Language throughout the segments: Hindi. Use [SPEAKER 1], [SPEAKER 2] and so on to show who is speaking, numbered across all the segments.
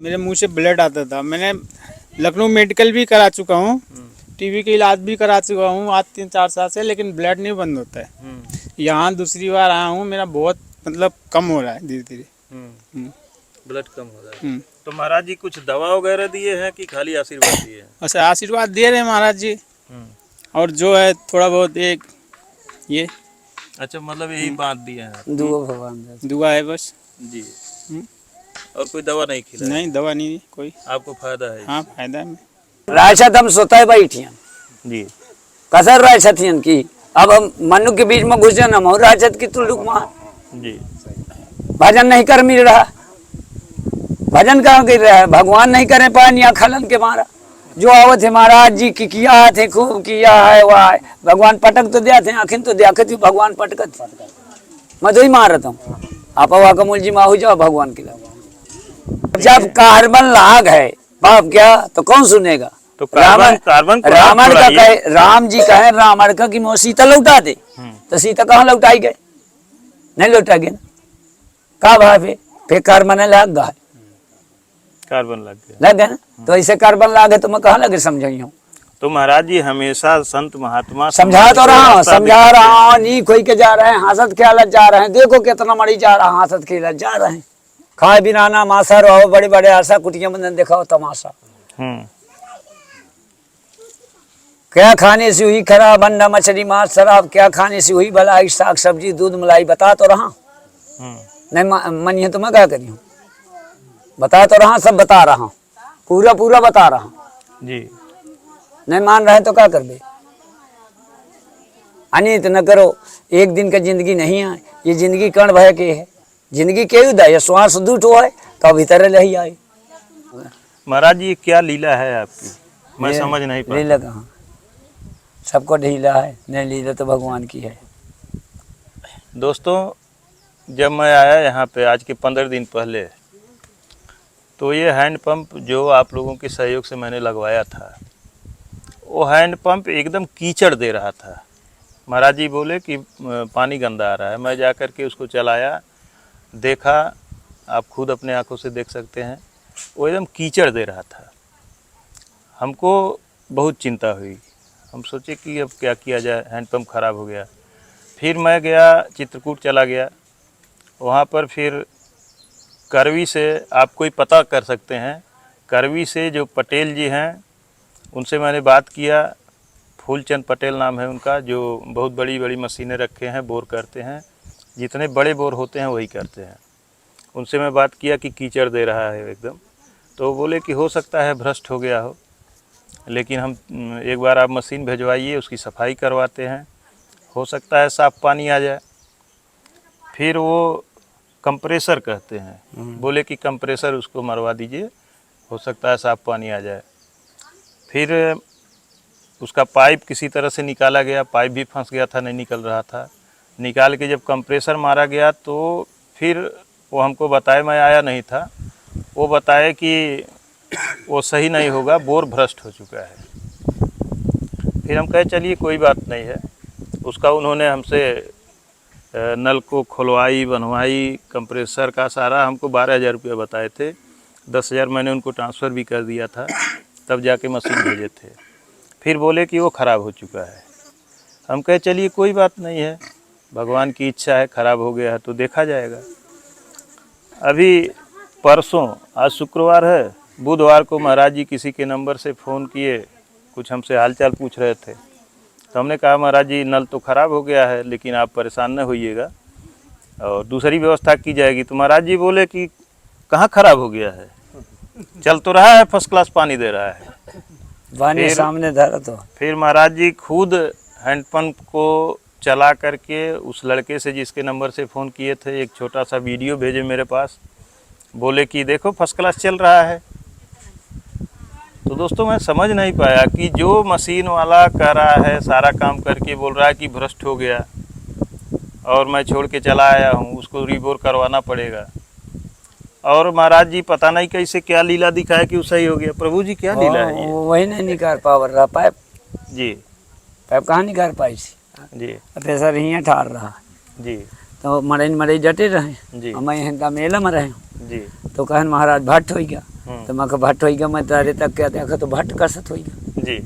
[SPEAKER 1] मेरे मुंह से ब्लड आता था। मैंने लखनऊ मेडिकल भी करा चुका हूँ, टीबी का इलाज भी करा चुका हूँ आज 3-4 साल से, लेकिन ब्लड नहीं बंद होता है। यहाँ दूसरी बार आया हूँ, मेरा बहुत मतलब कम हो रहा है धीरे धीरे।
[SPEAKER 2] ब्लड कम हो रहा है। तो महाराज जी कुछ दवा वगैरह दिए हैं कि खाली आशीर्वाद दिए हैं?
[SPEAKER 1] अच्छा, आशीर्वाद दे रहे हैं महाराज जी, और जो है थोड़ा बहुत एक ये।
[SPEAKER 2] अच्छा, मतलब यही बात दिए हैं,
[SPEAKER 3] दुआ भगवान
[SPEAKER 1] दुआ है बस
[SPEAKER 2] जी। और कोई दवा नहीं खिलाई?
[SPEAKER 1] नहीं, दवा नहीं दी कोई।
[SPEAKER 2] आपको फायदा है?
[SPEAKER 1] हाँ, फायदा है।
[SPEAKER 3] राशत हम सोता बैठियन
[SPEAKER 2] जी।
[SPEAKER 3] कसर राशतियन की अब हम मनु के बीच में घुसे न राशत की तुल्लुक मार
[SPEAKER 2] जी।
[SPEAKER 3] भजन नहीं कर मिल रहा, भजन कहाँ कर रहा है, भगवान नहीं करे पानिया खलन के मारा जो आवत है महाराज जी की किया थे खूब किया है वाह भगवान पटक तो दिया थे आखिर तो दिया थी भगवान पटकत मैं तो ही मार रहा हूँ आप कमूल जी माहू जाओ भगवान के लिए। जब कार्बन लाग है बाप क्या तो कौन सुनेगा?
[SPEAKER 2] तो कार्बन
[SPEAKER 3] रावण का कहे, राम जी कहे रावण का कि सीता लौटा दे, तो सीता कहाँ लौटाई गए? नहीं लौटा गए ना, का भाई फिर कार्बन लाग गया,
[SPEAKER 2] कार्बन लग
[SPEAKER 3] गया ना। तो ऐसे कार्बन लागे तो मैं कहाँ लगे समझाई हूँ।
[SPEAKER 2] तो महाराज जी हमेशा संत महात्मा
[SPEAKER 3] समझा तो रहा, समझा रहा हूँ, नहीं खोई के जा रहे हैं, हंसत खेलत जा रहे हैं, देखो कितना मरी जा रहा है, हंसत खेलत जा रहे हैं, खाए बिना ना मासा रहो बड़े बड़े आशा कुटिया बंधन दिखाओ तमाशा। क्या खाने से हुई खराब अंडा मछली मांस शराब, क्या खाने से हुई भलाई साग सब्जी दूध मलाई, बता तो रहा नहीं मनिए तो मैं क्या करी हूँ, बता तो रहा, सब बता रहा हूँ, पूरा पूरा बता रहा
[SPEAKER 2] जी।
[SPEAKER 3] नहीं मान रहे तो क्या कर दे? अनित न करो, एक दिन का जिंदगी नहीं है, ये जिंदगी कण भय के है, जिंदगी के उदय ये श्वास दूट हो है तो भीतर रही आए।
[SPEAKER 2] महाराज जी क्या लीला है आपकी, मैं समझ नहीं पा।
[SPEAKER 3] लीला कहाँ, सबको ढीला है, नहीं लीला तो भगवान की है।
[SPEAKER 2] दोस्तों जब मैं आया यहाँ पे आज के 15 दिन पहले, तो ये हैंडपंप जो आप लोगों के सहयोग से मैंने लगवाया था, वो हैंडपंप एकदम कीचड़ दे रहा था। महाराज जी बोले कि पानी गंदा आ रहा है, मैं जा कर के उसको चलाया, देखा, आप खुद अपने आंखों से देख सकते हैं, वो एकदम कीचड़ दे रहा था। हमको बहुत चिंता हुई, हम सोचे कि अब क्या किया जाए, हैंडपंप ख़राब हो गया। फिर मैं गया चित्रकूट चला गया, वहाँ पर फिर करवी से, आप कोई पता कर सकते हैं, करवी से जो पटेल जी हैं उनसे मैंने बात किया, फूलचंद पटेल नाम है उनका, जो बहुत बड़ी बड़ी मशीनें रखे हैं, बोर करते हैं, जितने बड़े बोर होते हैं वही करते हैं। उनसे मैं बात किया कि कीचड़ दे रहा है एकदम, तो बोले कि हो सकता है भ्रष्ट हो गया हो, लेकिन हम एक बार आप मशीन भिजवाइए, उसकी सफाई करवाते हैं, हो सकता है साफ़ पानी आ जाए। फिर वो कंप्रेसर कहते हैं, बोले कि कंप्रेसर उसको मरवा दीजिए, हो सकता है साफ़ पानी आ जाए। फिर उसका पाइप किसी तरह से निकाला गया, पाइप भी फंस गया था, नहीं निकल रहा था, निकाल के जब कंप्रेसर मारा गया तो फिर वो हमको बताए, मैं आया नहीं था, वो बताए कि वो सही नहीं होगा, बोर भ्रष्ट हो चुका है। फिर हम कहे चलिए कोई बात नहीं है, उसका उन्होंने हमसे नल को खुलवाई बनवाई, कंप्रेसर का सारा हमको 12,000 रुपया बताए थे, 10,000 मैंने उनको ट्रांसफ़र भी कर दिया था, तब जाके मशीन भेजे थे। फिर बोले कि वो ख़राब हो चुका है। हम कहे चलिए कोई बात नहीं है, भगवान की इच्छा है, ख़राब हो गया है तो देखा जाएगा। अभी परसों, आज शुक्रवार है, बुधवार को महाराज जी किसी के नंबर से फ़ोन किए, कुछ हमसे हालचाल पूछ रहे थे, तो हमने कहा महाराज जी नल तो ख़राब हो गया है, लेकिन आप परेशान न होइएगा और दूसरी व्यवस्था की जाएगी। तो महाराज जी बोले कि कहाँ ख़राब हो गया है, चल तो रहा है, फर्स्ट क्लास पानी दे रहा है,
[SPEAKER 3] पानी सामने धरा। तो फिर
[SPEAKER 2] महाराज जी खुद हैंडपंप को चला करके उस लड़के से जिसके नंबर से फ़ोन किए थे, एक छोटा सा वीडियो भेजे मेरे पास, बोले कि देखो फर्स्ट क्लास चल रहा है। तो दोस्तों मैं समझ नहीं पाया कि जो मशीन वाला कर रहा है, सारा काम करके बोल रहा है कि भ्रष्ट हो गया और मैं छोड़ के चला आया हूँ, उसको रीबोर करवाना पड़ेगा, और महाराज जी पता नहीं कैसे क्या लीला दिखाया कि वो सही हो गया। प्रभु जी क्या लीला है ये?
[SPEAKER 3] वही नहीं निकाल पा रहा पाइप
[SPEAKER 2] जी,
[SPEAKER 3] पाइप कहाँ निकाल पाई जी, प्रेशर ही ठार रहा
[SPEAKER 2] जी।
[SPEAKER 3] तो मरई मरई डटे रहे
[SPEAKER 2] जी
[SPEAKER 3] और मैं हिंदा मेला में रहे
[SPEAKER 2] जी
[SPEAKER 3] तो कहन महाराज भट्ट हो गया तो मैं भट्ट हो गया मैं तारे तक क्या देखा तो भट्ट कसत हो गया
[SPEAKER 2] जी।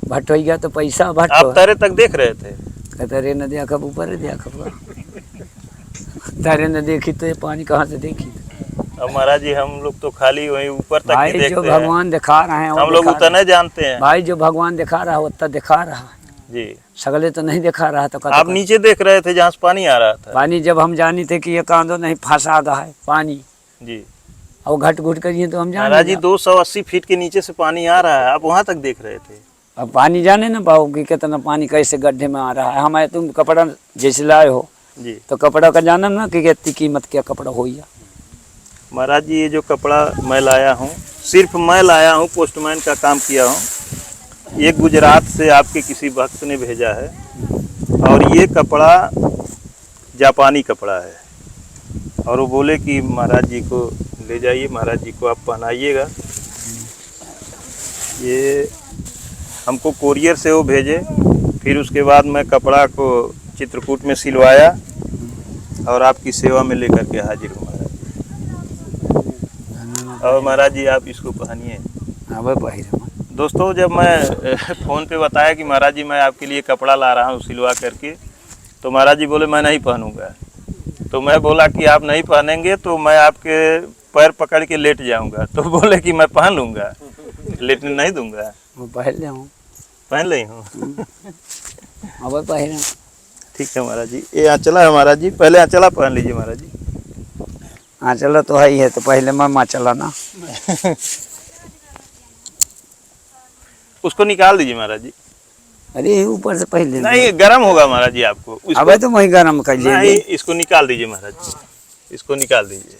[SPEAKER 3] भट्ट हो गया तो पैसा भट्ट
[SPEAKER 2] आप तारे तक देख रहे थे?
[SPEAKER 3] कहते रे न देखा ऊपर देखा तारे न देखी तो ये पानी कहाँ से देखी।
[SPEAKER 2] अब महाराज जी हम लोग तो खाली वहीं ऊपर तक ही
[SPEAKER 3] भाई
[SPEAKER 2] देखते
[SPEAKER 3] जो
[SPEAKER 2] हैं।
[SPEAKER 3] भगवान दिखा रहे हैं वो
[SPEAKER 2] हम लोग
[SPEAKER 3] दिखा
[SPEAKER 2] उतना जानते हैं
[SPEAKER 3] भाई जो भगवान दिखा रहा है उतना दिखा रहा है
[SPEAKER 2] जी।
[SPEAKER 3] सगले तो नहीं दिखा रहा तो
[SPEAKER 2] आप नीचे देख रहे थे जहाँ से पानी आ रहा था?
[SPEAKER 3] पानी जब हम जानी थे कि ये कांदो नहीं फंसा रहा है पानी
[SPEAKER 2] जी।
[SPEAKER 3] और घट घुट करिए तो हम
[SPEAKER 2] महाराज जी
[SPEAKER 3] जाने
[SPEAKER 2] 280 फीट के नीचे से पानी आ रहा है, आप वहाँ तक देख रहे थे?
[SPEAKER 3] अब पानी जाने ना पाओ कि कितना पानी कैसे गड्ढे में आ रहा है। हमारे तुम कपड़ा जैसे लाए हो
[SPEAKER 2] जी।
[SPEAKER 3] तो कपड़ा का जाना ना कि कितनी कीमत क्या कपड़ा हो या।
[SPEAKER 2] महाराज जी ये जो कपड़ा मैं लाया हूँ, सिर्फ मैं लाया हूँ, पोस्टमैन का काम किया हूँ। ये गुजरात से आपके किसी भक्त ने भेजा है और ये कपड़ा जापानी कपड़ा है और वो बोले कि महाराज जी को ले जाइए, महाराज जी को आप पहनाइएगा। ये हमको कोरियर से वो भेजे, फिर उसके बाद मैं कपड़ा को चित्रकूट में सिलवाया और आपकी सेवा में लेकर के हाजिर हूँ महाराज। और महाराज जी आप इसको पहनिए। दोस्तों जब मैं फ़ोन पे बताया कि महाराज जी मैं आपके लिए कपड़ा ला रहा हूँ सिलवा करके, तो महाराज जी बोले मैं नहीं पहनूंगा। तो मैं बोला कि आप नहीं पहनेंगे तो मैं आपके पैर पकड़ के लेट जाऊंगा। तो बोले कि मैं पहन लूँगा, लेटने नहीं दूंगा। पहन ली हूँ। ठीक है महाराज जी, ये आंचला है महाराज जी, पहले आंचला पहन लीजिए महाराज जी।
[SPEAKER 3] आंचला तो है ही है, तो पहले मैं चला ना
[SPEAKER 2] उसको निकाल दीजिए महाराज जी।
[SPEAKER 3] अरे ऊपर से पहले
[SPEAKER 2] नहीं गर्म होगा महाराज जी आपको।
[SPEAKER 3] अब तो वही गर्म कर
[SPEAKER 2] नहीं,
[SPEAKER 3] लिए।
[SPEAKER 2] इसको निकाल दीजिए महाराज जी, इसको निकाल दीजिए।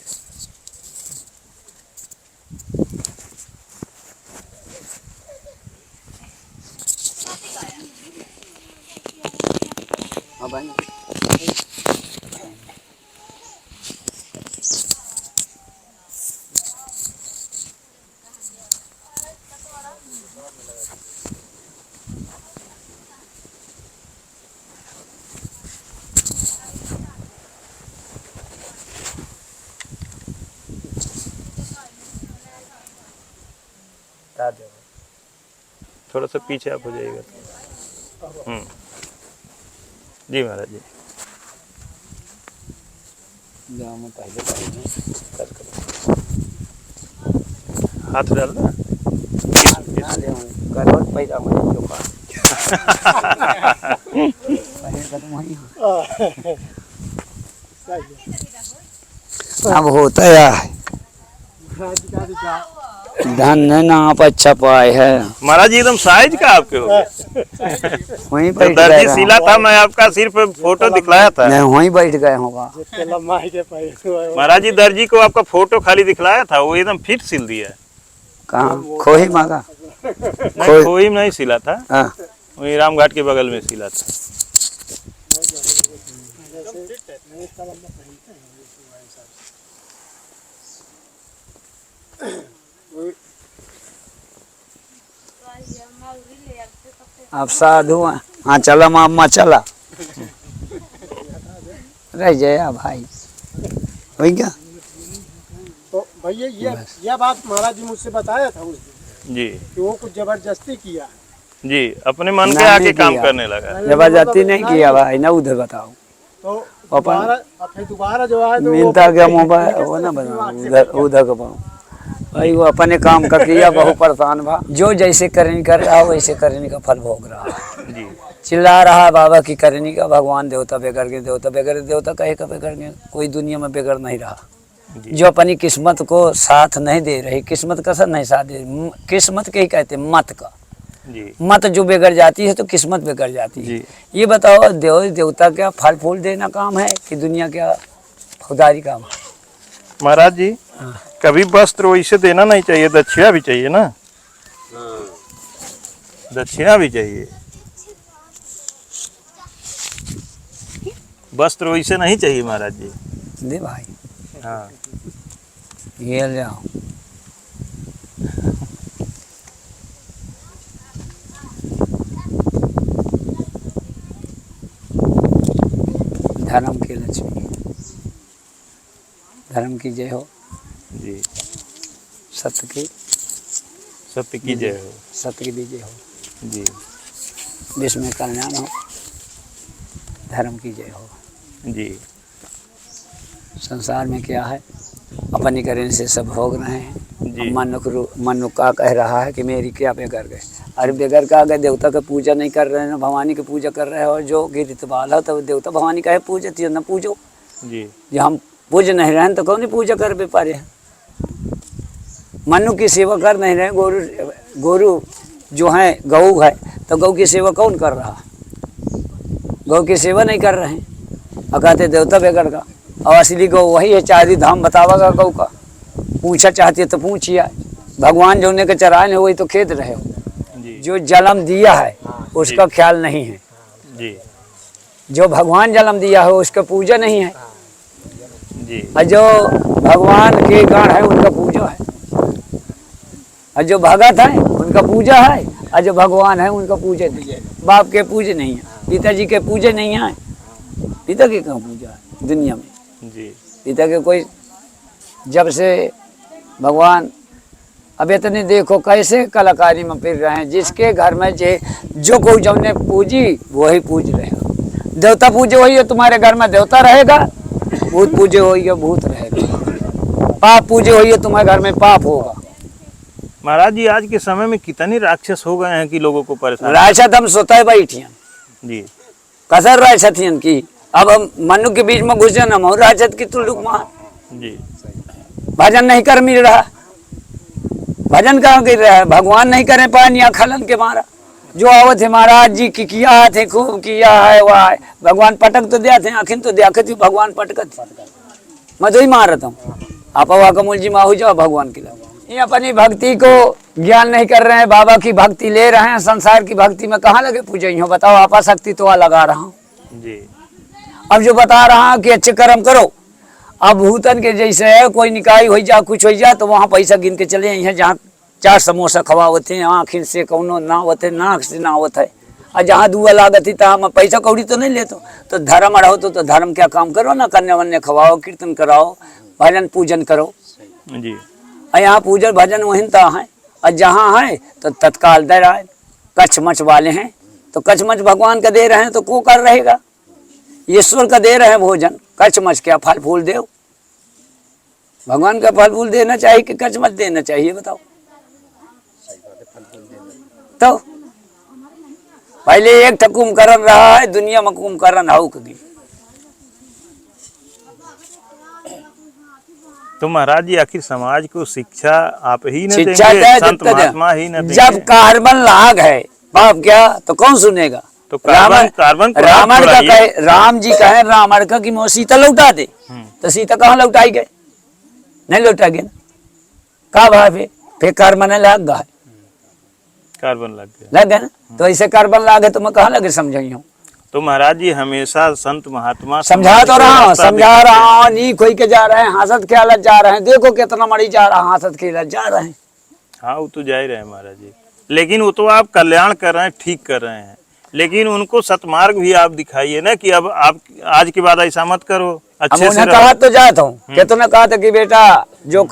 [SPEAKER 2] थोड़ा सा पीछे आप हो जाइएगा। जी महाराज जी। हाथ डालना
[SPEAKER 3] अब होता है धन ना आप अच्छा पाए है
[SPEAKER 2] महाराज जी, एकदम साइज का आपके हो गए।
[SPEAKER 3] वहीं
[SPEAKER 2] तो
[SPEAKER 3] बैठ
[SPEAKER 2] दर्जी
[SPEAKER 3] गए
[SPEAKER 2] सिला था, मैं आपका सिर्फ फोटो दिखलाया था।
[SPEAKER 3] नहीं वहीं बैठ गए होगा।
[SPEAKER 2] महाराज जी दर्जी को आपका फोटो खाली दिखलाया था, वो एकदम फिट सिल दिया।
[SPEAKER 3] कहाँ खोही मांगा?
[SPEAKER 2] नहीं खोई में नहीं सिला था,
[SPEAKER 3] हाँ
[SPEAKER 2] वही रामघाट के बगल में सिला था।
[SPEAKER 3] आप साधु हैं। हाँ चला मामा चला रह जाए भाई हो क्या।
[SPEAKER 4] तो भैया ये बात महाराज जी मुझसे बताया था उस दिन
[SPEAKER 2] जी
[SPEAKER 4] कि वो कुछ जबरदस्ती किया है।
[SPEAKER 2] जी, अपने मन के
[SPEAKER 3] नहीं
[SPEAKER 2] आगे काम
[SPEAKER 3] किया।
[SPEAKER 2] करने लगा।
[SPEAKER 3] जबरदस्ती नहीं किया भाई ना, उधर बताओ।
[SPEAKER 4] तो दोबारा जो है तो
[SPEAKER 3] मिलता क्या मोबाइल वो ना बना उधर उधर का भाई वो अपने काम का किया, बहु परेशान भा। जो जैसे करनी कर रहा वैसे करने का फल भोग रहा है।
[SPEAKER 2] जी
[SPEAKER 3] चिल्ला रहा बाबा की करनी का, भगवान देवता बेगर के देवता बेगर देवता कहे का बेगर के कोई दुनिया में बेगर नहीं रहा। जो अपनी किस्मत को साथ नहीं दे रही, किस्मत का साथ नहीं साथ दे, किस्मत के ही कहते मत का।
[SPEAKER 2] जी
[SPEAKER 3] मत जो बिगड़ जाती है तो किस्मत बिगड़ जाती है।
[SPEAKER 2] जी।
[SPEAKER 3] ये बताओ देवता क्या फल फूल देना काम है कि दुनिया क्या खुदारी काम है?
[SPEAKER 2] महाराज जी कभी वस्त्र वैसे देना नहीं चाहिए, दक्षिणा भी चाहिए ना। दक्षिणा भी चाहिए, वस्त्र वैसे नहीं चाहिए महाराज जी।
[SPEAKER 3] दे भाई
[SPEAKER 2] हाँ
[SPEAKER 3] ये ले आओ। धर्म की लक्ष्मी, धर्म की जय हो,
[SPEAKER 2] जी।
[SPEAKER 3] सत्य की
[SPEAKER 2] जय हो।
[SPEAKER 3] सत्य की विजय हो,
[SPEAKER 2] जी
[SPEAKER 3] विश्व में कल्याण हो, धर्म की जय हो।
[SPEAKER 2] जी।
[SPEAKER 3] संसार में क्या है, अपनी करने से सब भोग रहे हैं।
[SPEAKER 2] जी।
[SPEAKER 3] मनु का कह रहा है कि मेरी क्या बेगर गए, अरे बेगर का अगर देवता का पूजा नहीं कर रहे हैं, भवानी की पूजा कर रहे हैं, और जो गिरतबाल है तो देवता भवानी का है पूजती न पूजो।
[SPEAKER 2] जी।
[SPEAKER 3] जो हम पूज नहीं रहे हैं तो कौन ही पूजा कर भी पा रहे हैं। मनु की सेवा कर नहीं रहे, गोरू जो है गऊ है, तो गऊ की सेवा कौन कर रहा, गौ की सेवा नहीं कर रहे हैं, और कहते देवता बेगर का। और असली गौ वही है, चारी धाम बतावागा गौ का, पूछा चाहती है तो पूछिए। भगवान जो उन्हें के चराए हैं वही तो खेद रहे हो,
[SPEAKER 2] जी।
[SPEAKER 3] जो जन्म दिया है उसका ख्याल नहीं है,
[SPEAKER 2] जी।
[SPEAKER 3] जो भगवान जन्म दिया है उसका पूजा नहीं है,
[SPEAKER 2] जी।
[SPEAKER 3] और जो भगवान के गण है उनका पूजा है, और जो भगत है उनका पूजा है, और जो भगवान है उनका पूजा नहीं है। बाप के पूजे नहीं है, पिताजी के पूजे नहीं है, पिता की कहाँ पूजा है दुनिया में।
[SPEAKER 2] जी।
[SPEAKER 3] पिता के कोई, जब से भगवान अब इतने देखो कैसे कलाकारी में फिर रहे हैं, जिसके घर में जो कोई जब ने पूजी वही पूज रहे हो। देवता पूजे वही है तुम्हारे घर में देवता रहेगा, भूत पूजे वही है भूत रहेगा, पाप पूजे वही है तुम्हारे घर में पाप होगा।
[SPEAKER 2] महाराज जी आज के समय में कितने राक्षस हो गए हैं कि लोगों को परेशान।
[SPEAKER 3] राक्षस हम सोता है बैठियन
[SPEAKER 2] जी।
[SPEAKER 3] कसर राक्षसियन की, अब हम मनु के बीच में घुस जाना हम राक्षस की तुल्लुक मार।
[SPEAKER 2] जी।
[SPEAKER 3] भजन नहीं कर मिल रहा, भजन कहाँ कर रहा है, भगवान नहीं करे पानिया खलन के मारा। जो आवत है महाराज जी की किया थे, खूब किया है वह है, भगवान पटक तो दिया थे, आखिर तो देखत ही भगवान पटकत, मैं तो ही मार रहा हूँ। आप वहाँ कमल जी माहू जाओ भगवान के लिए। ये अपनी भक्ति को ज्ञान नहीं कर रहे हैं, बाबा की भक्ति ले रहे हैं, संसार की भक्ति में कहाँ लगे पूजे हो, बताओ। आपा शक्ति तो लगा रहा हूँ
[SPEAKER 2] जी।
[SPEAKER 3] अब जो बता रहा हूँ कि अच्छे कर्म करो। अब भूतन के जैसे है, कोई निकाय हो जा कुछ हो जा तो वहाँ पैसा गिन के चले हैं, जहाँ 4 समोसा खवावते हैं, आँख से कौनो ना होते, नाक से ना होता है, और जहाँ दुआ लागत है तहाँ पैसा कौड़ी तो नहीं लेते। तो धर्म रहो तो धर्म क्या काम करो ना, कन्या वन्या खवाओ, कीर्तन कराओ, भजन पूजन करो।
[SPEAKER 2] जी।
[SPEAKER 3] और यहाँ पूजन भजन वहीं तो है, और जहाँ है तो तत्काल दे रहा है। कच्छ मच वाले हैं तो कच्छ मच भगवान का दे रहे हैं तो को कर रहेगा, ईश्वर का दे रहे हैं भोजन, कच्छ मच क्या फल फूल दे, भगवान का फल फूल देना चाहिए कि कच्छ मच देना चाहिए, बताओ। तो पहले एक ठा कुंभकर्ण रहा है, दुनिया में कुंभकर्ण हाउ कभी।
[SPEAKER 2] तो महाराज जी आखिर समाज को शिक्षा आप ही न
[SPEAKER 3] शिक्षा
[SPEAKER 2] देंगे, संत महात्मा ही न देंगे।
[SPEAKER 3] जब कार्बन लाग है बाप क्या तो कौन सुनेगा।
[SPEAKER 2] तो कार्बन
[SPEAKER 3] रावण का कहे, राम जी कहे रावण का कि मैं सीता लौटा दे, तो सीता कहाँ लौटाई गए, नहीं लौटा गए ना, कहा भाई फिर कार्बन लाग गया,
[SPEAKER 2] कार्बन लग
[SPEAKER 3] गया ना। तो ऐसे कार्बन लागे तो मैं कहाँ लगे समझाई।
[SPEAKER 2] तो महाराज जी हमेशा संत महात्मा
[SPEAKER 3] समझा तो रहा हूँ, समझा रहा हूँ, नहीं कोई के जा रहे हैं, हंसत खेलत जा रहे हैं, देखो कितना मरी जा रहा है, हंसत खेलत जा रहे हैं।
[SPEAKER 2] हाँ वो तो जा ही रहे हैं महाराज जी, लेकिन वो तो आप कल्याण कर रहे हैं, ठीक कर रहे हैं, लेकिन उनको सतमार्ग भी आप दिखाइए ना कि अब आप आज के बाद ऐसा मत करो, अच्छे से
[SPEAKER 3] कहा तो जाता हूँ कि तूने कहा था कि बेटा जो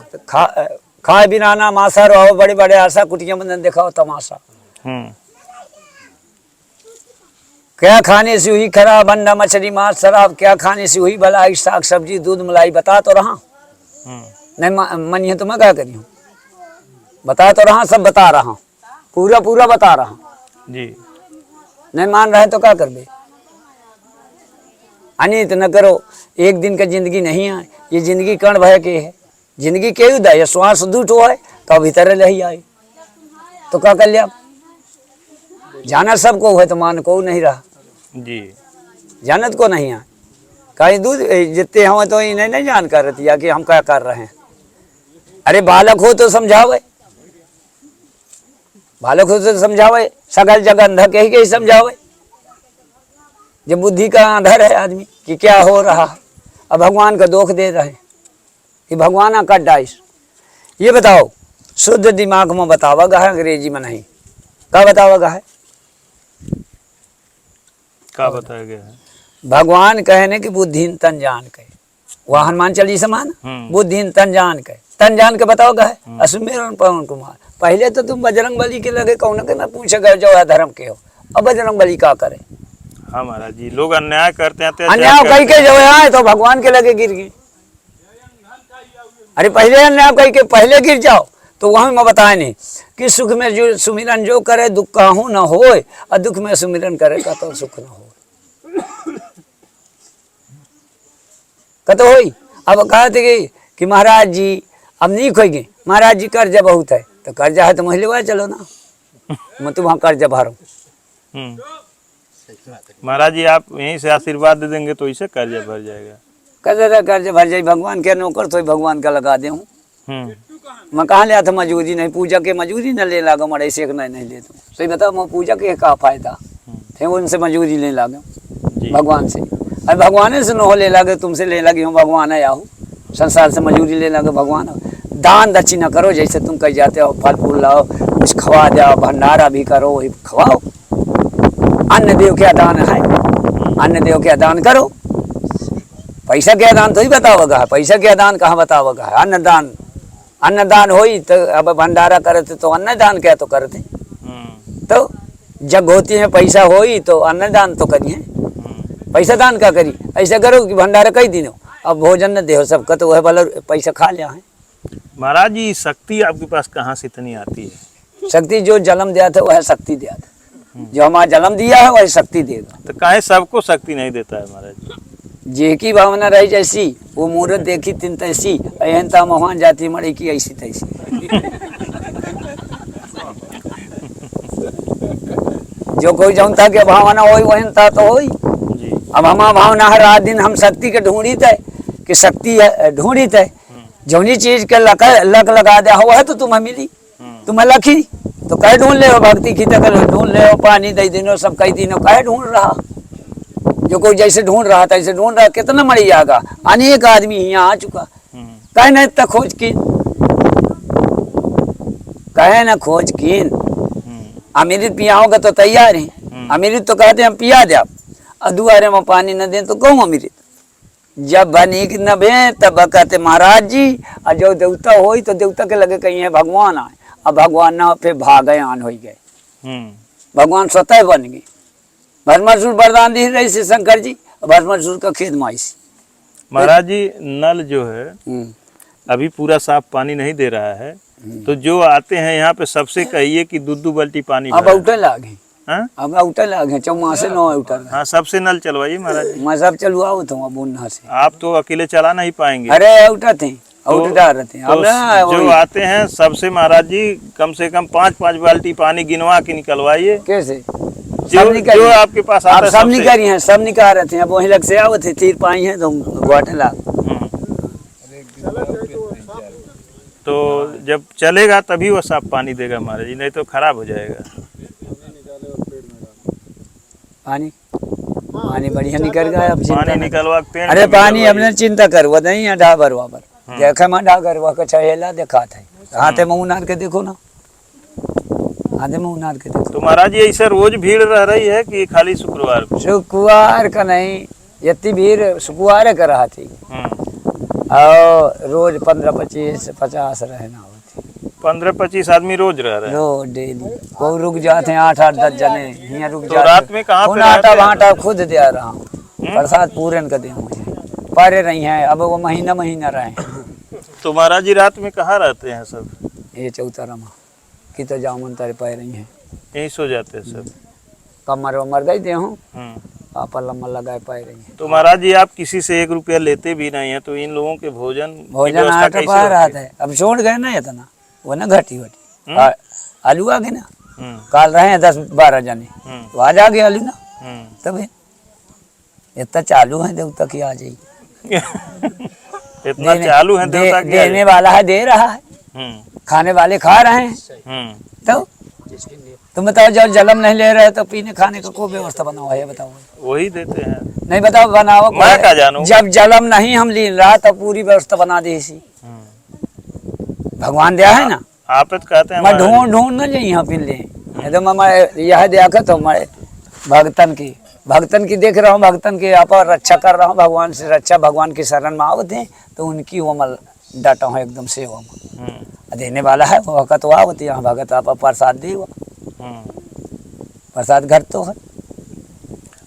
[SPEAKER 3] खाए बिना ना मासा रहो, बड़े बड़े आशा कुटिया बंधन दिखाओ तमाशा। क्या खाने से हुई खराब, अंडा मछली मांस शराब, क्या खाने से हुई भलाई, साग सब्जी दूध मलाई, बता तो रहा। नहीं मनिए तो मैं क्या करी हूँ, बता तो रहा, सब बता रहा, पूरा पूरा बता रहा
[SPEAKER 2] जी।
[SPEAKER 3] नहीं मान रहे तो क्या कर बे, अनित न करो, एक दिन का जिंदगी नहीं है, ये जिंदगी कण भय के है, जिंदगी के उदा ये श्वास दूठो है तो भीतर रही आए तो क्या कर लिया। जाना सबको है तो मान को नहीं रहा
[SPEAKER 2] जी,
[SPEAKER 3] जानत को नहीं है, कहीं दूध जितने हम तो इन्हें नहीं जान कर रही है कि हम क्या कर रहे हैं। अरे बालक हो तो समझावे, बालक हो तो समझावे, सगल जगह अंधा कही के ही समझावे, जब बुद्धि का अंधर है आदमी कि क्या हो रहा, अब भगवान का दोख दे रहे कि भगवान का डाइस। ये बताओ शुद्ध दिमाग में बतावागा है, अंग्रेजी में नहीं, क्या बतावागा है,
[SPEAKER 2] क्या बताया गया है।
[SPEAKER 3] भगवान कहने की बुद्धिन तन जान के, वह हनुमान चालीसा मान बुद्धिन तन जान के बताओ गए असुमेरन पवन कुमार। पहले तो तुम बजरंग बली के लगे कौन के ना पूछे गए जो अधर्म के हो, अब बजरंग बली क्या करे?
[SPEAKER 2] हाँ महाराज जी, लोग अन्याय करते हैं,
[SPEAKER 3] अन्याय कह के जो आए तो भगवान के लगे गिर गए। अरे पहले अन्याय कह के पहले गिर जाओ तो वहां में बताए नहीं कि सुख में जो सुमिरन जो करे दुख कहूँ न होए, और दुख में सुमिरन करे का तो सुख न हो कतो होई। अब कहते कि महाराज जी अब नहीं खोएंगे, महाराज जी कर्जा बहुत है, तो कर्जा है तो महिला चलो ना, मैं तुम्हारा कर्जा भरो।
[SPEAKER 2] महाराज जी आप यहीं से आशीर्वाद दे देंगे तो इसे कर्जा भर जाएगा।
[SPEAKER 3] कर्जा भर जाए, भगवान के नौकर तो भगवान का लगा दे हूँ। मैं कहाँ ले आता मजूरी नहीं, पूजा के मजूरी न ले लागो, मरे से नहीं ले दूँ। सही बताओ मैं पूजा के का फायदा थे, उनसे मजूरी ले लागो भगवान से। अरे भगवान से न हो ले लागे, तुमसे ले लगी हूँ, भगवान है आहू संसार से मजूरी ले लागे भगवान। दान दक्षिणा करो जैसे तुम कह जाते हो, फल फूल लाओ, कुछ खवा जाओ, भंडारा भी करो, वही खवाओ। अन्न देव क्या दान है, अन्न देव क्या दान करो। पैसा क्या दान तो ही बताओगा, पैसा क्या दान कहाँ बताओगा। अन्नदान होई तो अब भंडारा करते तो अन्नदान क्या तो करते। तो जग होती है पैसा होई तो अन्नदान तो करिए, पैसा दान क्या करी। ऐसा करो कि भंडारा कई दिन हो, अब भोजन न दे सबका तो वह वाला पैसा खा लिया है।
[SPEAKER 2] महाराज जी शक्ति आपके पास कहाँ से इतनी आती है?
[SPEAKER 3] शक्ति जो जन्म दिया था वह शक्ति दिया था, जो हमारा जन्म दिया है वह शक्ति देगा।
[SPEAKER 2] तो काहे सबको शक्ति नहीं देता है महाराज जी?
[SPEAKER 3] जे की भावना रही जैसी, वो मूर्त देखी तिन तैसी, अहंता महान जाति मरे की ऐसी तैसी। जो कोई जानता कि भावना हो वहनता तो हो। अब हमारा भावना हर रात दिन हम शक्ति के ढूंढीत है कि शक्ति ढूंढीत है, जौनी चीज के लक लगा दिया हुआ है तो तुम्हें मिली, तुम्हें लखी तो कह ढूंढ ले हो, भक्ति की तक ढूंढ ले हो, पानी दे दिनों सब कई दिनों कह ढूंढ रहा। जो कोई जैसे ढूंढ रहा था ऐसे ढूंढ रहा, कितना मरी जाएगा। अनेक आदमी यहाँ आ चुका, कहे न तक खोज कीन, कहे न खोज कीन। अमृत पियाओगे तो तैयार है, अमृत तो कहते हम पिया दे, दुआरे में पानी न दे तो कहूँ अमृत। जब बनी न बे तब कहते महाराज जी, और जो देवता हो तो देवता के लगे कहीं है भगवान आए, अब भगवान ना फिर भागे आन हो गए, भगवान स्वतः बन गए। भस्मासुर वरदान दी रही से शंकर जी, भस्मासुर का खेत माइसी।
[SPEAKER 2] महाराज जी नल जो है अभी पूरा साफ पानी नहीं दे रहा है, तो जो आते हैं यहाँ पे सबसे कहिए कि दूध बाल्टी पानी
[SPEAKER 3] अब उठे लागे,
[SPEAKER 2] हाँ?
[SPEAKER 3] अब उठे लागे चौमासे नौ उठल।
[SPEAKER 2] हाँ सबसे नल चलवाइए महाराज जी।
[SPEAKER 3] मैं सब चलवाओ तो अब उन्ना से।
[SPEAKER 2] आप तो अकेले चला नहीं पाएंगे।
[SPEAKER 3] अरे उठा थे उठा रहते हैं।
[SPEAKER 2] तो जो आते हैं सबसे महाराज जी कम से कम 5-5 बाल्टी पानी गिनवा के निकलवाइए।
[SPEAKER 3] कैसे
[SPEAKER 2] जो आपके पास आता
[SPEAKER 3] है सब निकाली हैं, सब निकाल रहे थे। अब वही लग से आओ थे, तीर पाई है तो घाटे ला।
[SPEAKER 2] तो जब चलेगा तभी वो साफ पानी देगा महाराज जी, नहीं तो खराब हो जाएगा।
[SPEAKER 3] पानी बढ़िया निकल गया। अब
[SPEAKER 2] पानी निकलवा पेड़।
[SPEAKER 3] अरे पानी हमने चिंता करवा नहीं है ढाबर वाबर देखे मैं ढागरवा का चहेला देखा था, हाथे में उनार के देखो ना, हाथे में उनार के देखो।
[SPEAKER 2] तो महाराज जी ऐसे रोज भीड़ रह रही है कि खाली शुक्रवार को?
[SPEAKER 3] शुक्रवार का नहीं, इतनी भीड़ शुक्रवार का रहा थी, और रोज 15-20-50 रहना होती।
[SPEAKER 2] 15-25 आदमी रोज रह रहे हैं
[SPEAKER 3] रोज डेली। कोई रुक जाते हैं 8-8-10 जने यहाँ रुक
[SPEAKER 2] तो
[SPEAKER 3] जाते।
[SPEAKER 2] रात में कहाँ पे
[SPEAKER 3] आटा भाटा खुद दे रहा हूँ, प्रसाद पूरन कर दे पारे रही हैं। अब वो महीना रहे।
[SPEAKER 2] तो महाराज जी रात में कहाँ रहते हैं सब?
[SPEAKER 3] ये चौतरा की तो जामुन तारे पाए रही हैं,
[SPEAKER 2] यहीं सो जाते हैं सब।
[SPEAKER 3] कमर वमर गई दे हूँ आप लम्बा लगाए पाए रही हैं।
[SPEAKER 2] तो महाराज जी आप किसी से 1 रुपया लेते भी नहीं है, तो इन लोगों के भोजन
[SPEAKER 3] आटा पा रहा था। अब छोड़ गए ना इतना, वो ना घटी आलू आ गए ना, काल रहे हैं 10-12 जने, तो आज आ गए आलू ना, तब इतना चालू है देवता की आ जाएगी।
[SPEAKER 2] इतना चालू है देवता की
[SPEAKER 3] देने वाला है दे रहा है, खाने वाले खा रहे हैं। तो तुम बताओ जब जलम नहीं ले रहे तो पीने खाने का कोई व्यवस्था बनाओ है, बताओ।
[SPEAKER 2] वही देते हैं,
[SPEAKER 3] नहीं बताओ बनाओ।
[SPEAKER 2] मैं क्या जानूं? जब
[SPEAKER 3] जलम नहीं हम ले रहा तो पूरी व्यवस्था बना दे इसी, भगवान दिया है ना।
[SPEAKER 2] आप कहते हैं
[SPEAKER 3] मैं ढूंढ न जाइए यहाँ पी ले, एकदम हमारे यह देखा तो हमारे भगतन की भक्तन की देख रहा हूँ, भक्तन के यहाँ पर रक्षा कर रहा हूँ, भगवान से रक्षा, भगवान की शरण में आवत है तो उनकी वो मल डाटा हूँ एकदम सेवा में देने वाला है वो भगत वो आवत यहाँ भगत आप प्रसाद दी हुआ प्रसाद घर तो है।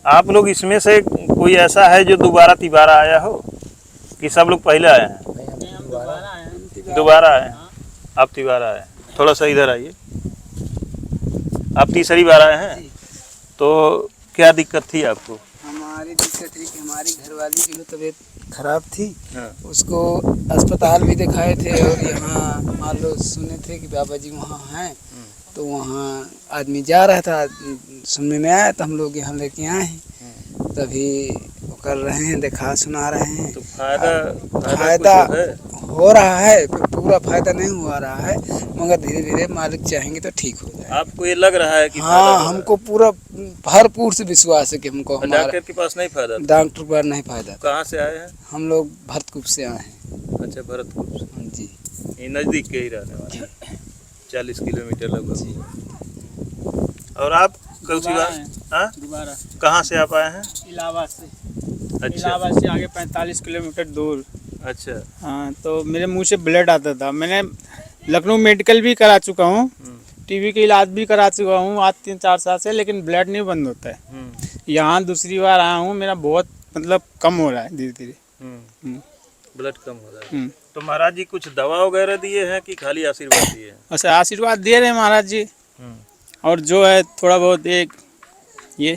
[SPEAKER 2] आप लोग इसमें से कोई ऐसा है जो दोबारा तिबारा आया हो कि सब लोग पहले आए हैं? दोबारा आए हैं। आप तिबारा आए, थोड़ा सा इधर आइए। आप तीसरी बार आए हैं, तो क्या दिक्कत थी आपको?
[SPEAKER 5] हमारी दिक्कत है कि हमारी घरवाली की तबीयत खराब थी।
[SPEAKER 2] हाँ।
[SPEAKER 5] उसको अस्पताल भी दिखाए थे और यहाँ मान लो सुने थे कि बाबा जी वहाँ हैं, तो वहाँ आदमी जा रहा था, सुनने में आया तो हम लोग यहाँ लेके आए हैं, तभी वो कर रहे हैं, दिखा सुना रहे हैं।
[SPEAKER 2] तो फायदा
[SPEAKER 5] फायदा
[SPEAKER 2] कुछ है?
[SPEAKER 5] हो रहा है, पूरा फायदा नहीं हुआ रहा है, मगर धीरे धीरे मालिक चाहेंगे तो ठीक हो जाए।
[SPEAKER 2] आपको ये लग रहा है कि फायदा हो
[SPEAKER 5] हाँ,
[SPEAKER 2] रहा है?
[SPEAKER 5] हमको पूरा भरपूर से विश्वास है कि हमको
[SPEAKER 2] और
[SPEAKER 5] हमारा
[SPEAKER 2] डॉक्टर के पास नहीं फायदा था?
[SPEAKER 5] डॉक्टर पर नहीं फायदा था।
[SPEAKER 2] कहाँ से आए हैं?
[SPEAKER 5] हम लोग भरतकूप से आए हैं।
[SPEAKER 2] अच्छा, भरतपुर से।
[SPEAKER 5] हाँ जी।
[SPEAKER 2] ये नज़दीक के ही रहने वाले हैं, 40 किलोमीटर लगभग। और आप कौन सी बार? हाँ?
[SPEAKER 1] दोबारा
[SPEAKER 2] कहाँ से आप आए हैं?
[SPEAKER 1] इलाहाबाद से।
[SPEAKER 2] अच्छा
[SPEAKER 1] इलाहाबाद से आगे 45 किलोमीटर दूर।
[SPEAKER 2] अच्छा।
[SPEAKER 1] हाँ, तो मेरे मुंह से ब्लड आता था। मैंने लखनऊ मेडिकल भी करा चुका हूँ, टीबी का इलाज भी करा चुका हूँ आज 3-4 साल से, लेकिन ब्लड नहीं बंद होता है। यहाँ दूसरी बार आया हूँ, मेरा बहुत मतलब कम हो रहा है धीरे धीरे।
[SPEAKER 2] ब्लड कम हो रहा है। तो महाराज जी कुछ दवा वगैरह दिए हैं कि खाली आशीर्वाद दिए हैं?
[SPEAKER 1] अच्छा, आशीर्वाद दे रहे हैं महाराज जी, और जो है थोड़ा बहुत एक ये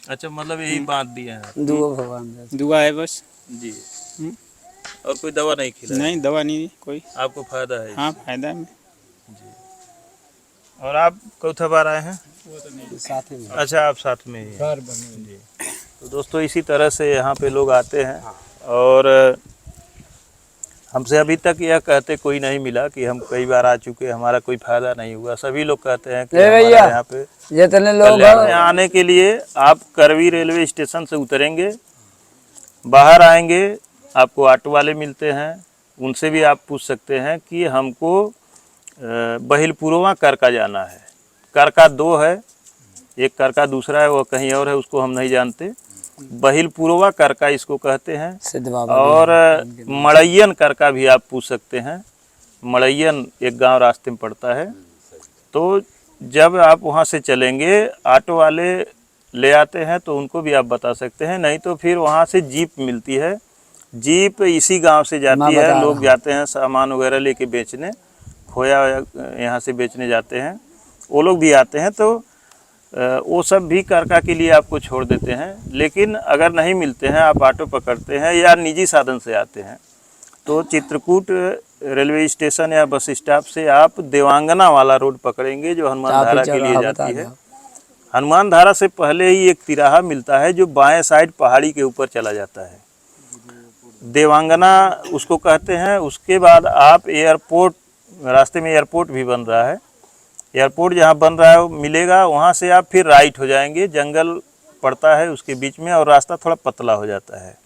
[SPEAKER 2] अच्छा, मतलब यही बात दिए हैं?
[SPEAKER 3] दुआ भगवान
[SPEAKER 1] दुआ है बस
[SPEAKER 2] जी। और कोई दवा नहीं खिलाई?
[SPEAKER 1] नहीं, दवा नहीं कोई।
[SPEAKER 2] आपको फायदा है?
[SPEAKER 1] हाँ, फायदा है।
[SPEAKER 2] और आप चौथा बार आए हैं?
[SPEAKER 5] साथ में
[SPEAKER 2] अच्छा, आप साथ में ही हैं। जी। तो दोस्तों इसी तरह से यहाँ पे लोग आते हैं, और हमसे अभी तक यह कहते कोई नहीं मिला कि हम कई बार आ चुके, हमारा कोई फायदा नहीं हुआ। सभी लोग कहते हैं कि हमारे
[SPEAKER 3] भैया,
[SPEAKER 2] यहाँ पे
[SPEAKER 3] जितने लोग
[SPEAKER 2] कल्याण में आने के लिए आप करवी रेलवे स्टेशन से उतरेंगे, बाहर आएंगे, आपको ऑटो वाले मिलते हैं, उनसे भी आप पूछ सकते हैं कि हमको बहिलपुरवा करका जाना है। करका 2 है, एक करका दूसरा है, वो कहीं और है, उसको हम नहीं जानते। बहिलपुरवा करका इसको कहते हैं।
[SPEAKER 3] सिद्ध बाबा
[SPEAKER 2] और मड़ैयन करका भी आप पूछ सकते हैं। मड़ैयन एक गांव रास्ते में पड़ता है। तो जब आप वहां से चलेंगे, ऑटो वाले ले आते हैं तो उनको भी आप बता सकते हैं, नहीं तो फिर वहां से जीप मिलती है। जीप इसी गांव से जाती है, लोग जाते हैं सामान वगैरह लेके बेचने, खोया यहाँ से बेचने जाते हैं, वो लोग भी आते हैं। तो वो सब भी करका के लिए आपको छोड़ देते हैं। लेकिन अगर नहीं मिलते हैं, आप ऑटो पकड़ते हैं या निजी साधन से आते हैं, तो चित्रकूट रेलवे स्टेशन या बस स्टॉप से आप देवांगना वाला रोड पकड़ेंगे, जो हनुमान धारा के लिए जाती है। हनुमान धारा से पहले ही एक तिराहा मिलता है जो बाएं साइड पहाड़ी के ऊपर चला जाता है, देवांगना उसको कहते हैं। उसके बाद आप एयरपोर्ट, रास्ते में एयरपोर्ट भी बन रहा है, एयरपोर्ट जहाँ बन रहा है वो मिलेगा, वहाँ से आप फिर राइट हो जाएंगे, जंगल पड़ता है उसके बीच में, और रास्ता थोड़ा पतला हो जाता है।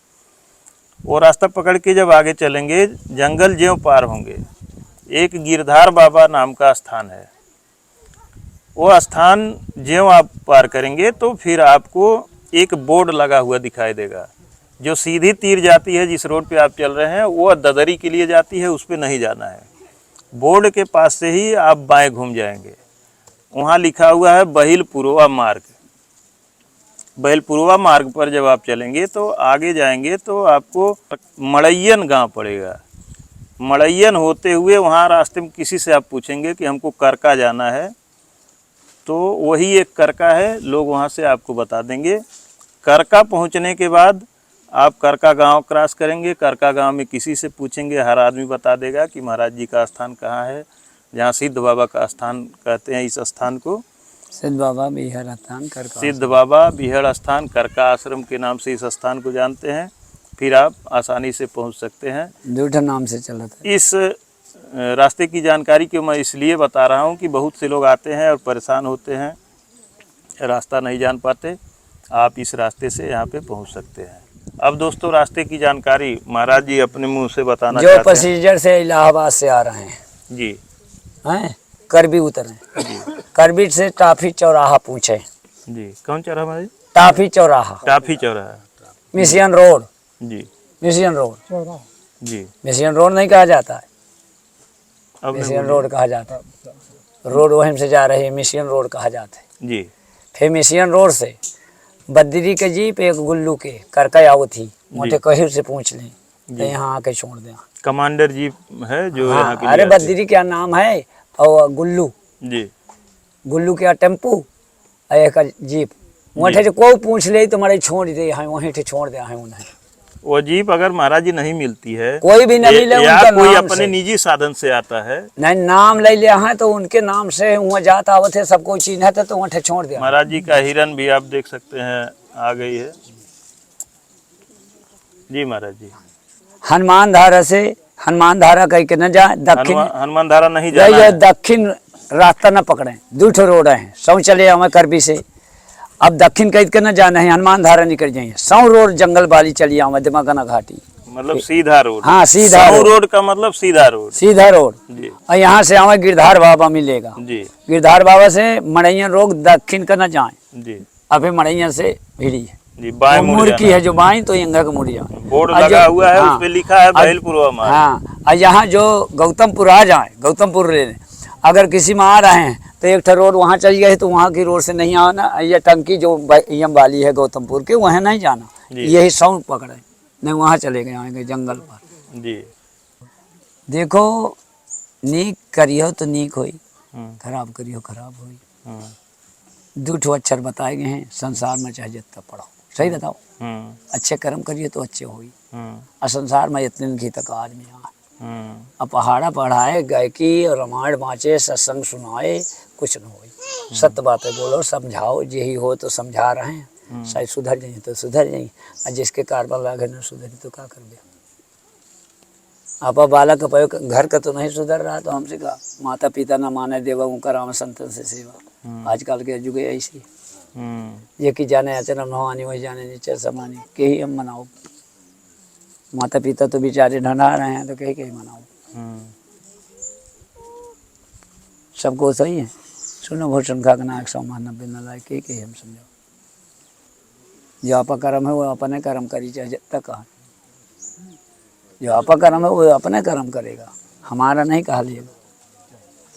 [SPEAKER 2] वो रास्ता पकड़ के जब आगे चलेंगे, जंगल ज्यों पार होंगे, एक गिरधार बाबा नाम का स्थान है। वो स्थान ज्यों आप पार करेंगे तो फिर आपको एक बोर्ड लगा हुआ दिखाई देगा, जो सीधी तीर जाती है। जिस रोड पे आप चल रहे हैं वो ददरी के लिए जाती है, उस पर नहीं जाना है। बोर्ड के पास से ही आप बाएं घूम जाएंगे, वहाँ लिखा हुआ है बहिलपुरवा मार्ग। बहिलपुरवा मार्ग पर जब आप चलेंगे तो आगे जाएंगे तो आपको मड़ैयन गांव पड़ेगा। मड़ैयन होते हुए वहाँ रास्ते में किसी से आप पूछेंगे कि हमको करका जाना है, तो वही एक करका है, लोग वहाँ से आपको बता देंगे। करका पहुँचने के बाद आप करका गांव क्रॉस करेंगे, करका गांव में किसी से पूछेंगे, हर आदमी बता देगा कि महाराज जी का स्थान कहाँ है, जहाँ सिद्ध बाबा का स्थान कहते हैं इस स्थान को।
[SPEAKER 3] सिद्ध बाबा बिहड़ स्थान करका,
[SPEAKER 2] सिद्ध बाबा बिहड़ स्थान करका आश्रम के नाम से इस स्थान को जानते हैं। फिर आप आसानी से पहुंच सकते हैं।
[SPEAKER 3] झूठे नाम से चला था।
[SPEAKER 2] इस रास्ते की जानकारी क्यों मैं इसलिए बता रहा हूं कि बहुत से लोग आते हैं और परेशान होते हैं, रास्ता नहीं जान पाते। आप इस रास्ते से यहाँ पे पहुँच सकते हैं। अब दोस्तों रास्ते की जानकारी महाराज जी अपने मुंह से बताना चाहते हैं।
[SPEAKER 3] जो पैसेंजर से इलाहाबाद से आ रहे हैं
[SPEAKER 2] जी
[SPEAKER 3] हैं, करबी उतरे, करबी से टाफी चौराहा पूछे
[SPEAKER 2] जी। कौन चौराहा महाराज?
[SPEAKER 3] टाफी चौराहा,
[SPEAKER 2] टाफी चौराहा।
[SPEAKER 3] मिशियन रोड,
[SPEAKER 2] जी
[SPEAKER 3] मिशियन रोड,
[SPEAKER 4] चौराहा।
[SPEAKER 2] जी।
[SPEAKER 3] मिशियन रोड नहीं कहा जाता है,
[SPEAKER 2] अब नहीं
[SPEAKER 3] मिशियन
[SPEAKER 2] बोलिए।
[SPEAKER 3] रोड कहा जाता है। रोड वहीं से जा रही है, मिशियन रोड कहा जाता है।
[SPEAKER 2] जी
[SPEAKER 3] फिर मिशियन रोड से बद्री के जीप एक गुल्लू के करके आओ थी, मोटे कहिर से पूछ लें तो यहाँ आके छोड़ दें।
[SPEAKER 2] कमांडर जीप है जो यहाँ के
[SPEAKER 3] हाँ, अरे
[SPEAKER 2] लिए आती
[SPEAKER 3] बद्री क्या नाम है, और गुल्लू,
[SPEAKER 2] है। जी
[SPEAKER 3] गुल्लू क्या टेम्पू और एक जीप, मोटे से कोई पूछ ले तो मारे छोड़ दे यहाँ, वहीं से छोड़ दे यहाँ उन्हें।
[SPEAKER 2] वो जीप अगर महाराज जी नहीं मिलती है,
[SPEAKER 3] कोई भी न मिले
[SPEAKER 2] या
[SPEAKER 3] उनका
[SPEAKER 2] कोई
[SPEAKER 3] नाम
[SPEAKER 2] अपने
[SPEAKER 3] से।
[SPEAKER 2] निजी साधन से आता है,
[SPEAKER 3] नहीं नाम ले लिया है तो उनके नाम से वहाँ जाता आवत है, सबको चिन्ह था तो वहाँ छोड़ दिया।
[SPEAKER 2] महाराज जी का हिरन भी आप देख सकते हैं आ गई है। जी महाराज जी।
[SPEAKER 3] हनुमान धारा से, हनुमान धारा कह के न जाए, दक्षिण
[SPEAKER 2] हनुमान धारा नहीं जाना
[SPEAKER 3] ये
[SPEAKER 2] है।
[SPEAKER 3] दक्षिण रास्ता न पकड़े, दूठो रोड है, सौ चले हमें करबी से। अब दक्षिण कह के न जाना है, हनुमान धारा निकल जाइए, सौ रोड जंगल वाली चलिए हमें दिमागना घाटी,
[SPEAKER 2] मतलब सीधा रोड।
[SPEAKER 3] हाँ, सीधा
[SPEAKER 2] सौ
[SPEAKER 3] रोड।
[SPEAKER 2] रोड का मतलब सीधा रोड।
[SPEAKER 3] सीधा रोड।
[SPEAKER 2] जी
[SPEAKER 3] और यहाँ से हमें गिरधार बाबा मिलेगा,
[SPEAKER 2] जी
[SPEAKER 3] गिरधार बाबा से मड़ैया रोड दक्षिण का न जाए,
[SPEAKER 2] जी
[SPEAKER 3] अभी मड़ैया से भिड़ी है,
[SPEAKER 2] जी। बाएं मुड़
[SPEAKER 3] मुड़ की
[SPEAKER 2] जाना।
[SPEAKER 3] है जो बाई तो यंगा का मुड़ जाए।
[SPEAKER 2] बोर्ड
[SPEAKER 3] और
[SPEAKER 2] लगा
[SPEAKER 3] जो-
[SPEAKER 2] हुआ है,
[SPEAKER 3] हाँ,
[SPEAKER 2] उस पे लिखा है
[SPEAKER 3] और-
[SPEAKER 2] बैलपुर मार्ग।
[SPEAKER 3] हाँ, और यहाँ जो गौतमपुर आ जाए, गौतमपुर लेने अगर किसी में आ रहे हैं तो एक ठो रोड वहाँ चल गए तो वहाँ की रोड से नहीं आना, ये टंकी जो यम वाली है गौतमपुर के वहाँ नहीं जाना,
[SPEAKER 2] जी।
[SPEAKER 3] यही सौंप पकड़े नहीं, वहाँ चले गए आएंगे जंगल पर।
[SPEAKER 2] जी
[SPEAKER 3] देखो नीक करियो तो नीक होई,
[SPEAKER 2] हम्म,
[SPEAKER 3] खराब करियो खराब होई।
[SPEAKER 2] हम्म,
[SPEAKER 3] दो ठो अक्षर बताए गए हैं, संसार में चाहे जितना पढ़ो, सही बताओ,
[SPEAKER 2] हम्म,
[SPEAKER 3] अच्छे कर्म करिए तो अच्छे होई।
[SPEAKER 2] हम्म,
[SPEAKER 3] और संसार में इतने की तक आदमी यहाँ
[SPEAKER 2] हम्म,
[SPEAKER 3] अब पहाड़ा पढ़ाए, गायकी और रामायण बाँचे, सत्संग सुनाए, कुछ न हो। सत्य बातें बोलो, समझाओ, यही हो तो समझा रहे हैं, शायद सुधर जाइए तो सुधर जाइए, और जिसके कारबार लागे न सुधरी तो क्या कर दिया। आपा बालक का घर का तो नहीं सुधर रहा तो हमसे कहा, माता पिता न माने देवा उनका राम संतन से सेवा। आजकल के युग ऐसी ये कि जाने आचरण भवानी वही जाने निचर समानी, के ही हम मनाओ। माता पिता तो बेचारे ढंढा रहे हैं तो कहीं कहीं मनाओ, सबको सही है। सुनो भूषण का नायक 190 न लाए, के हम समझो। जो आपका कर्म है वो अपने कर्म करी चाहे जब तक कहा, जो आपका कर्म है वो अपने कर्म करेगा, हमारा नहीं कहा लिएगा।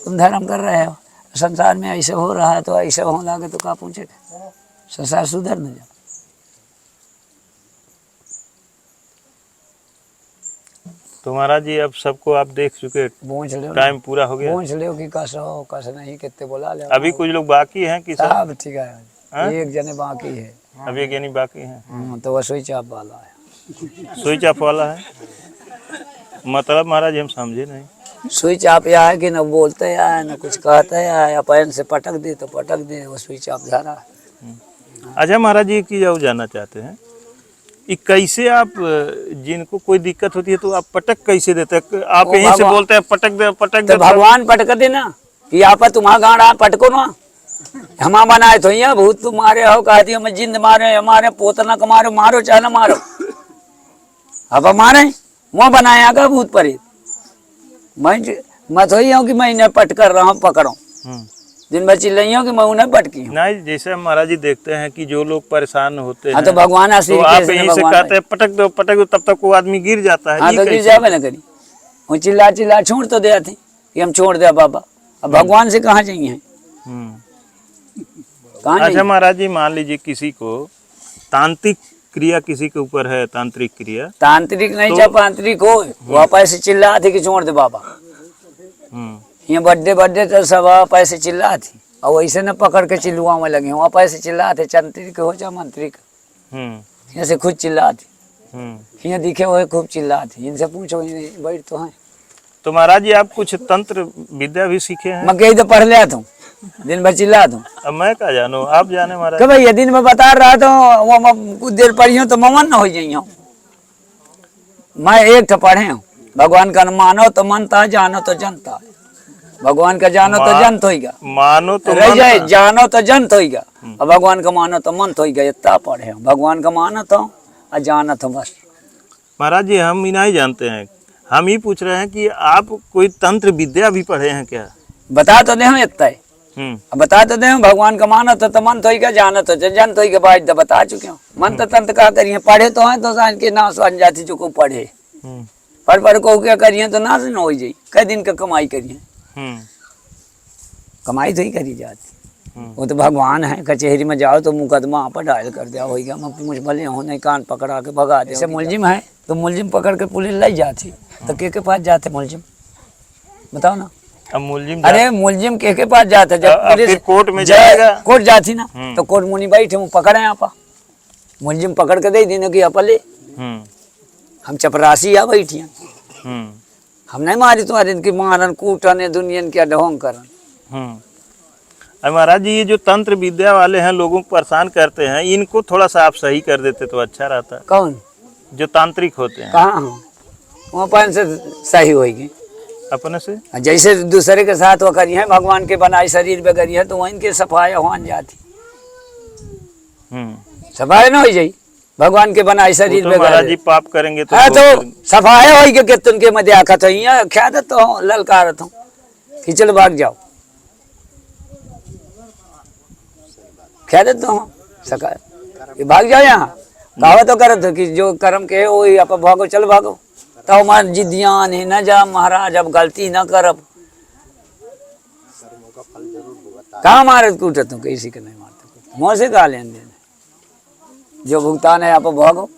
[SPEAKER 3] तुम धर्म कर रहे हो, संसार में ऐसे हो रहा है तो ऐसे हो लगे तो क्या पूछेगा, संसार सुधर न जा।
[SPEAKER 2] तो महाराज जी अब सबको आप देख चुके,
[SPEAKER 3] पूछ लो,
[SPEAKER 2] टाइम पूरा हो गया।
[SPEAKER 3] पूछ लो कि कस हो कस नहीं, कितने बोला ले।
[SPEAKER 2] अभी कुछ लोग बाकी हैं कि सब?
[SPEAKER 3] सब ठीक है,
[SPEAKER 2] हाँ?
[SPEAKER 3] एक जने बाकी है।
[SPEAKER 2] अभी एक यानी बाकी हैं।
[SPEAKER 3] तो वह स्विच ऑफ वाला है।
[SPEAKER 2] स्विच ऑफ वाला है मतलब महाराज हम समझे नहीं।
[SPEAKER 3] स्विच ऑफ यह है कि न बोलते है न कुछ कहते है, अपन से पटक दे तो पटक दे, वो स्विच ऑफ जा रहा है।
[SPEAKER 2] अच्छा महाराज जी की जो जानना चाहते हैं कि कैसे आप जिनको कोई दिक्कत होती है तो आप पटक कैसे देते हैं? आप
[SPEAKER 3] वो
[SPEAKER 2] यहीं से
[SPEAKER 3] भगवान-
[SPEAKER 2] बोलते हैं पटक दे पटक
[SPEAKER 3] तो
[SPEAKER 2] दे।
[SPEAKER 3] भगवान पटक देना कि यहाँ पर तुम्हारा गाड़ा पटको ना, हम बनाए तो यहाँ भूत तुम्हारे हो, कहती मैं जिंद मारे हमारे पोतना को मारो, मारो चाहे ना मारो, अब मारे वहाँ बनाया का भूत प्रेत। मैं थोड़ी हूँ कि मैं इन्हें पट कर रहा हूँ पकड़ो, दिन में चिल्लाई हूँ कि मैं उन्हें पटकी हूँ।
[SPEAKER 2] नहीं, जैसे हम महाराज जी देखते हैं कि जो लोग परेशान होते हैं
[SPEAKER 3] हाँ तो भगवान
[SPEAKER 2] तो
[SPEAKER 3] आशीर्वाद
[SPEAKER 2] आप
[SPEAKER 3] कैसे
[SPEAKER 2] यहीं
[SPEAKER 3] ने
[SPEAKER 2] से
[SPEAKER 3] भगवान
[SPEAKER 2] कहते हैं पटक दो तब तक वो आदमी गिर जाता है।
[SPEAKER 3] हाँ
[SPEAKER 2] ये
[SPEAKER 3] तो गिर
[SPEAKER 2] कैसे?
[SPEAKER 3] जावे ना करी, वो चिल्ला चिल्ला छोड़ तो दिया थी कि हम छोड़ दिया बाबा, अब भगवान से कहाँ जाइए, कहाँ
[SPEAKER 2] अच्छा
[SPEAKER 3] जाइए।
[SPEAKER 2] महाराज जी मान लीजिए किसी को तांत्रिक क्रिया किसी के ऊपर है, तांत्रिक क्रिया,
[SPEAKER 3] तांत्रिक नहीं
[SPEAKER 2] तो-
[SPEAKER 3] जब तांत्रिक हो वह पैसे चिल्ला थी कि छोड़ दे बाबा, यहाँ बर्थडे तो सब पैसे चिल्ला थी और वैसे न पकड़ के चिल्लुआ में लगे, वहाँ पैसे चिल्ला थे, तांत्रिक हो चाहे मंत्रिक, यहाँ से खुद चिल्ला थी, यहाँ दिखे हुए खूब चिल्ला थी, इनसे पूछो बैठ तो है।
[SPEAKER 2] तो महाराज जी आप कुछ तंत्र विद्या भी सीखे हैं?
[SPEAKER 3] मैं कहीं तो पढ़ लिया था, दिन भर चिल्ला दूँ
[SPEAKER 2] अब मैं क्या जानू, आप जाने महाराज।
[SPEAKER 3] कि भैया दिन में बता रहा था वो मैं कुछ देर पढ़ी हूँ तो ममन न हो जाइए। मैं एक तो पढ़े हूँ, भगवान का मानो तो मनता, जानो तो जनता, भगवान का जानो तो जंत होगा,
[SPEAKER 2] मानो तो
[SPEAKER 3] रह जाए
[SPEAKER 2] मनता।
[SPEAKER 3] जानो तो जंत होगा, और भगवान का मानो तो मंत होगा। इतना पढ़े हूँ, भगवान का मानो तो और जानो तो बस।
[SPEAKER 2] महाराज जी हम ही नहीं जानते हैं, हम ही पूछ रहे हैं कि आप कोई तंत्र विद्या भी पढ़े हैं क्या?
[SPEAKER 3] बता तो दे हम इतना अब बता तो दे भगवान का मानत तो मन थोई का जानत हो जन थोई के बाद तो बता चुके हो मन तो तंत का करिए पढ़े तो है तो जान के ना सुन जाती जो को पढ़े पर को क्या करिए तो ना न हो जाई कई दिन का कमाई करिए कमाई तो ही करी जाती वो तो भगवान है कचहरी में जाओ तो मुकदमा आप डायल कर दिया होगा मुझ भले होने कान पकड़ा के भगा दे जैसे मुलजिम है तो मुलजिम पकड़ के पुलिस ले जाती तो के पास जाते मुलजिम बताओ ना
[SPEAKER 2] अब मुलजिम
[SPEAKER 3] अरे मुलजिम के पास जाते जब पुलिस
[SPEAKER 2] कोर्ट में जाएगा
[SPEAKER 3] कोर्ट जाती ना तो कोर्ट मुनि बैठे वो पकड़े आप मुलजिम पकड़ के दे देने की अपले हम चपरासी आ बैठी हम नहीं मारी तुम्हारे इनकी मारन कूटन दुनियन क्या ढोंग करन
[SPEAKER 2] अब महाराज जी ये जो तंत्र विद्या वाले हैं लोगों को परेशान करते हैं इनको थोड़ा सा आप सही कर देते तो अच्छा रहता।
[SPEAKER 3] कौन
[SPEAKER 2] जो तांत्रिक होते हैं
[SPEAKER 3] कहाँ वहाँ अपन से सही होगी
[SPEAKER 2] अपने से
[SPEAKER 3] जैसे दूसरे के साथ वो करी है भगवान के बनाए शरीर पे करी है तो वहीं के सफाई होन जाती सफाई ना हो जाई भगवान के बनाए शरीर पे
[SPEAKER 2] महाराज जी पाप करेंगे तो
[SPEAKER 3] हाँ तो सफाई होगी कि तुमके मध्य आखत हो क्या देता हूँ ललकारत हूँ कि चलो भाग जाओ क्या देता हूँ सका भाग जाओ यहाँ कहा तो करत हो कि जो कर्म के हो आप भागो चल भागो तो हमारे जिद्दियाँ नहीं न जा महाराज अब गलती न करब कहाँ मारे कूटत हूँ किसी के नहीं मारते मुँह से गा लेन देने जो भुगतान है आप भागो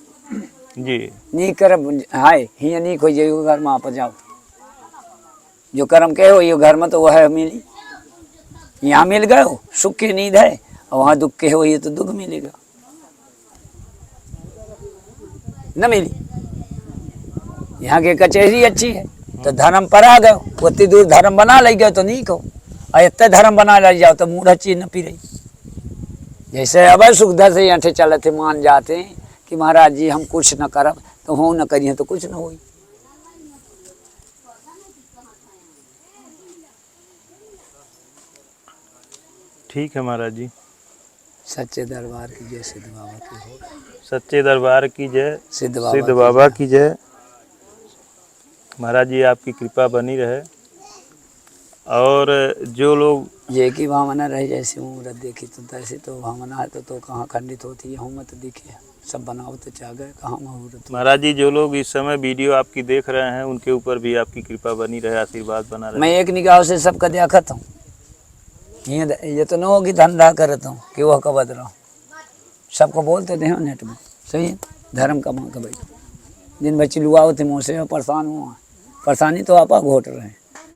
[SPEAKER 2] जी
[SPEAKER 3] नहीं करब हाय ही नहीं खोई जाइए घर में आप जाओ जो कर्म के हो ये घर में तो वह है मिली यहाँ मिल गए हो सुख की नींद है और वहाँ दुख के हो ये तो दुख मिलेगा न मिली यहाँ की कचहरी अच्छी है तो धर्म पर आ गए उतनी दूर धर्म बना ले गए तो नहीं कहो और इतने धर्म बना ले जाओ तो मूढ़ चीज न पी रही जैसे अब सुखदा से यहाँ चले थे मान जाते हैं कि महाराज जी हम कुछ न करब तो हो न करिए तो कुछ न हो।
[SPEAKER 2] ठीक है महाराज जी
[SPEAKER 3] सच्चे दरबार की जय सिद्ध बाबा की हो
[SPEAKER 2] सच्चे दरबार की जय
[SPEAKER 3] सिद्ध
[SPEAKER 2] बाबा की जय। महाराज जी आपकी कृपा बनी रहे और जो लोग
[SPEAKER 3] ये की भावना रहे जैसे उम्र देखी तो तैसे तो भावना है तो कहाँ खंडित होती है हम तो दिखे सब बनाओ तो चाह गए कहाँ मुहूर्त।
[SPEAKER 2] महाराज जी जो लोग इस समय वीडियो आपकी देख रहे हैं उनके ऊपर भी आपकी कृपा बनी रहे आशीर्वाद बना रहे।
[SPEAKER 3] मैं एक निगाह से सबका देखत हूँ ये तो न हो कि धंधा करता हूँ कि वह कबद रहा हूँ सबको बोलते थे नेट में सही है धर्म का माँ का भाई दिन बच्ची लुआ होते मुँह से परेशान हुआ परेशानी तो आपा घोट रहे हैं